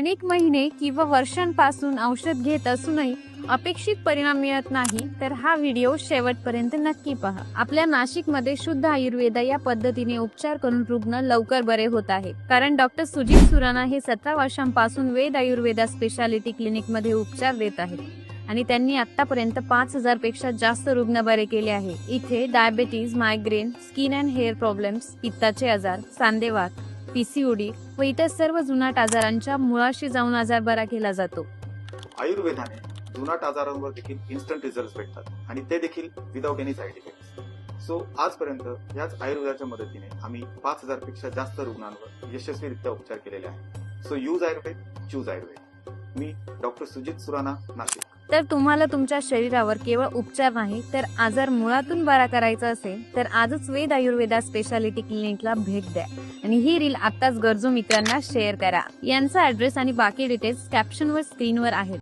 अनेक महिने किंवा वर्षांपासून औषध घेत असूनही अपेक्षित परिणाम मिळत नाही तर हा व्हिडिओ शेवटपर्यंत नक्की पहा। आपल्या नाशिकमध्ये शुद्ध आयुर्वेद या पद्धतीने उपचार करून रुग्ण लवकर बरे होत आहे। कारण डॉक्टर सुजित सुराणा हे 17 वर्षांपासून वेद आयुर्वेदा स्पेशालिटी क्लिनिक मध्ये उपचार देत आहेत आणि त्यांनी आतापर्यंत 5000 पेक्षा जास्त रुग्ण बरे केले आहे। इथे diabetes, migraine, skin and hair problems, पित्ताचे आजार, सांधेवात, पीसीओडी व इतर सर्व जुनाट आजारांच्या मुळाशी जाऊन आजार बरा केला जातो। आयुर्वेदाने जुनाट आजारांवर देखील इन्स्टंट रिझल्ट भेटतात आणि ते देखील without any side effects. So आजपर्यंत याच आयुर्वेदाच्या मदतीने आम्ही 5000 पेक्षा जास्त रुग्णांवर यशस्वीरित्या उपचार केलेले आहेत। So use Ayurveda, choose Ayurveda. मी डॉक्टर सुजित सुराणा, नाशिक। तर तुम्हाला तुमच्या शरीरावर केवळ उपचार नाही तर आजार मुळातून बरा करायचा असेल तर आजच वेद आयुर्वेदा स्पेशालिटी क्लिनिकला भेट द्या आणि ही रील आताच गरजू मित्रांना शेअर करा। यांचा ऍड्रेस आणि बाकी डिटेल्स कॅप्शनवर स्क्रीनवर आहेत।